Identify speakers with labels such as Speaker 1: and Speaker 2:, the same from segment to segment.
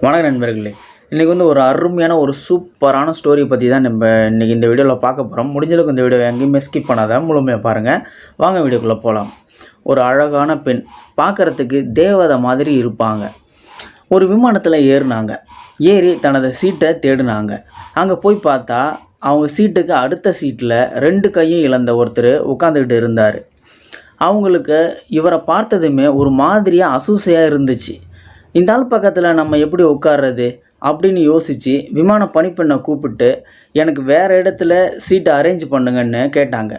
Speaker 1: வணக்கம் நண்பர்களே. இன்றைக்கி ஒரு அருமையான சூப்பரான ஸ்டோரி பற்றி தான் நம்ம இன்றைக்கி இந்த வீடியோவில் பார்க்க போகிறோம். முடிஞ்சளவுக்கு இந்த வீடியோவை எங்கேயுமே ஸ்கிப் பண்ணாத முழுமையாக பாருங்கள். வாங்க வீடியோக்குள்ளே போகலாம். ஒரு அழகான பெண் பார்க்குறதுக்கு தேவதை மாதிரி இருப்பாங்க. ஒரு விமானத்தில் ஏறி தனது சீட்டை தேடினாங்க. அங்கே போய் பார்த்தா அவங்க சீட்டுக்கு அடுத்த சீட்டில் 2 கையும் இழந்த ஒருத்தர் உட்காந்துக்கிட்டு இருந்தார். அவங்களுக்கு இவரை பார்த்ததுமே ஒரு மாதிரியாக அசூசையாக இருந்துச்சு. இந்த ஆள் பக்கத்தில் நம்ம எப்படி உட்கார்றது அப்படின்னு யோசித்து விமான பணிப்பெண்ணை கூப்பிட்டு எனக்கு வேறு இடத்துல சீட்டை அரேஞ்ச் பண்ணுங்கன்னு கேட்டாங்க.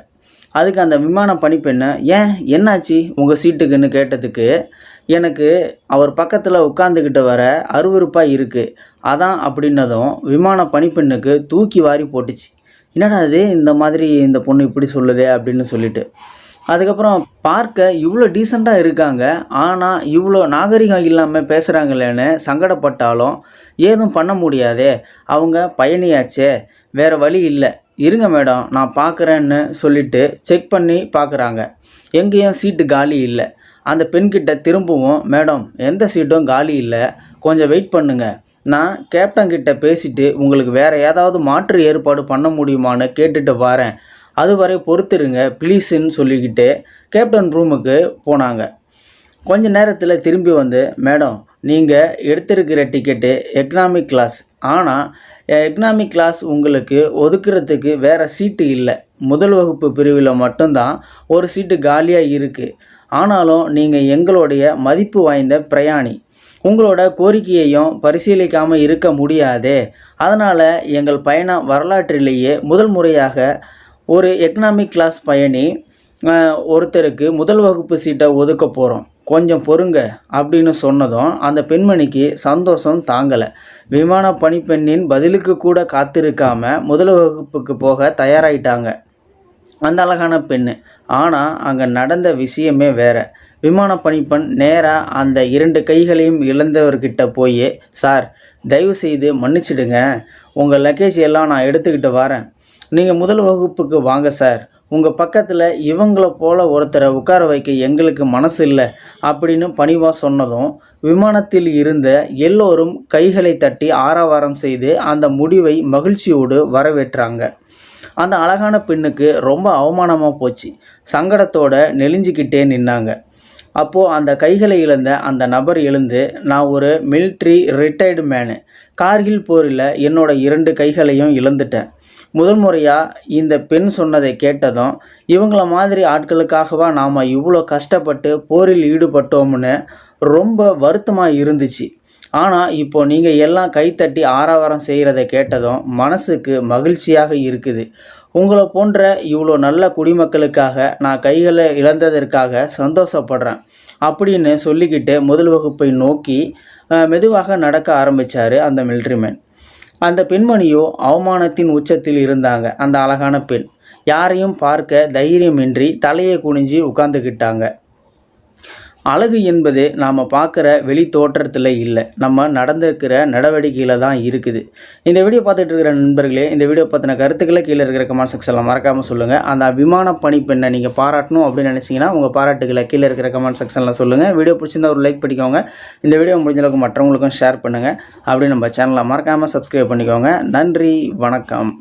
Speaker 1: அதுக்கு அந்த விமான பணிப்பெண்ணை ஏன் என்னாச்சு உங்கள் சீட்டுக்குன்னு கேட்டதுக்கு எனக்கு அவர் பக்கத்தில் உட்காந்துக்கிட்ட வர அருவருப்பாக இருக்குது அதான் அப்படின்னதும் விமான பணிப்பெண்ணுக்கு தூக்கி வாரி போட்டுச்சு. என்னடா அது இந்த மாதிரி இந்த பொண்ணு இப்படி சொல்லுதே அப்படின்னு சொல்லிட்டு அதுக்கப்புறம் பார்க்க இவ்வளோ டீசெண்டாக இருக்காங்க, ஆனால் இவ்வளோ நாகரிகம் இல்லாமல் பேசுகிறாங்களேன்னு சங்கடப்பட்டாலும் ஏதும் பண்ண முடியாதே, அவங்க பயணியாச்சே, வேறு வழி இல்லை, இருங்க மேடம் நான் பார்க்குறேன்னு சொல்லிட்டு செக் பண்ணி பார்க்குறாங்க. எங்கேயும் சீட்டு காலி இல்லை. அந்த பெண்கிட்ட திரும்பவும் மேடம் எந்த சீட்டும் காலி இல்லை, கொஞ்சம் வெயிட் பண்ணுங்கள், நான் கேப்டன்கிட்ட பேசிவிட்டு உங்களுக்கு வேறு ஏதாவது மாற்று ஏற்பாடு பண்ண முடியுமான்னு கேட்டுட்டு வரேன், அதுவரை பொறுத்துருங்க ப்ளீஸுன்னு சொல்லிக்கிட்டு கேப்டன் ரூமுக்கு போனாங்க. கொஞ்ச நேரத்தில் திரும்பி வந்து மேடம் நீங்கள் எடுத்திருக்கிற டிக்கெட்டு எக்கனாமிக் கிளாஸ், ஆனால் எக்கனாமிக் கிளாஸ் உங்களுக்கு ஒதுக்குறதுக்கு வேறு சீட்டு இல்லை, முதல் வகுப்பு பிரிவில் மட்டும்தான் ஒரு சீட்டு காலியாக இருக்குது, ஆனாலும் நீங்கள் எங்களுடைய மதிப்பு வாய்ந்த பிரயாணி, உங்களோட கோரிக்கையையும் பரிசீலிக்காமல் இருக்க முடியாதே, அதனால் எங்கள் பயண வரலாற்றிலேயே முதல் முறையாக ஒரு எக்கனாமிக் கிளாஸ் பயணி ஒருத்தருக்கு முதல் வகுப்பு சீட்டை ஒதுக்க போகிறோம், கொஞ்சம் பொறுங்க அப்படின்னு சொன்னதும் அந்த பெண்மணிக்கு சந்தோஷம் தாங்கலை. விமான பணிப்பெண்ணின் பதிலுக்கு கூட காத்திருக்காமல் முதல் வகுப்புக்கு போக தயாராகிட்டாங்க அந்த அழகான பெண்ணு. ஆனால் அங்கே நடந்த விஷயமே வேறு. விமான பணிப்பெண் நேராக அந்த 2 கைகளையும் இழந்தவர்கிட்ட போய் சார் தயவு செய்து மன்னிச்சிடுங்க, உங்கள் லக்கேஜ் எல்லாம் நான் எடுத்துக்கிட்டு வரேன், நீங்கள் முதல் வகுப்புக்கு வாங்க சார், உங்கள் பக்கத்தில் இவங்கள போல் ஒருத்தரை உட்கார வைக்க எங்களுக்கு மனசு இல்லை அப்படின்னு பணிவாக சொன்னதும் விமானத்தில் இருந்த எல்லோரும் கைகளை தட்டி ஆரவாரம் செய்து அந்த முடிவை மகிழ்ச்சியோடு வரவேற்றாங்க. அந்த அழகான பெண்ணுக்கு ரொம்ப அவமானமாக போச்சு. சங்கடத்தோடு நெளிஞ்சிக்கிட்டே நின்னாங்க. அப்போது அந்த கைகளை இழந்த அந்த நபர் எழுந்து நான் ஒரு மிலிட்ரி ரிட்டையர்டு மேனு, கார்கில் போரில் என்னோட 2 கைகளையும் இழந்துட்டேன், முதல் முறையாக இந்த பெண் சொன்னதை கேட்டதும் இவங்கள மாதிரி ஆட்களுக்காகவா நாம் இவ்வளோ கஷ்டப்பட்டு போரில் ஈடுபட்டோம்னு ரொம்ப வருத்தமாக இருந்துச்சு, ஆனால் இப்போது நீங்கள் எல்லாம் கைத்தட்டி ஆரவாரம் செய்கிறத கேட்டதும் மனசுக்கு மகிழ்ச்சியாக இருக்குது, உங்களை போன்ற இவ்வளோ நல்ல குடிமக்களுக்காக நான் கைகளை இழந்ததற்காக சந்தோஷப்படுறேன் அப்படின்னு சொல்லிக்கிட்டு முதல் வகுப்பை நோக்கி மெதுவாக நடக்க ஆரம்பித்தார் அந்த மிலிட்ரிமேன். அந்த பெண்மணியோ அவமானத்தின் உச்சத்தில் இருந்தாங்க. அந்த அழகான பெண் யாரையும் பார்க்க தைரியமின்றி தலையை குனிஞ்சி உட்கார்ந்துக்கிட்டாங்க. அழகு என்பது நாம் பார்க்குற வெளி தோற்றத்தில் இல்லை, நம்ம நடந்திருக்கிற நடவடிக்கையில் தான் இருக்குது. இந்த வீடியோ பார்த்துட்டு இருக்கிற நண்பர்களே, இந்த வீடியோ பற்றின கருத்துக்களை கீழே இருக்கிற கமெண்ட் செக்ஷனில் மறக்காமல் சொல்லுங்கள். அந்த விமான பணிப்பெண்ணை நீங்கள் பாராட்டணும் அப்படின்னு நினச்சிங்கன்னா உங்கள் பாராட்டுகளை கீழே இருக்கிற கமெண்ட் செக்ஷனில் சொல்லுங்கள். வீடியோ பிடிச்சிருந்தா ஒரு லைக் பண்ணிக்கோங்க. இந்த வீடியோ முடிஞ்சளவுக்கு மற்றவங்களுக்கும் ஷேர் பண்ணுங்கள். அப்படி நம்ம சேனலை மறக்காமல் சப்ஸ்கிரைப் பண்ணிக்கோங்க. நன்றி, வணக்கம்.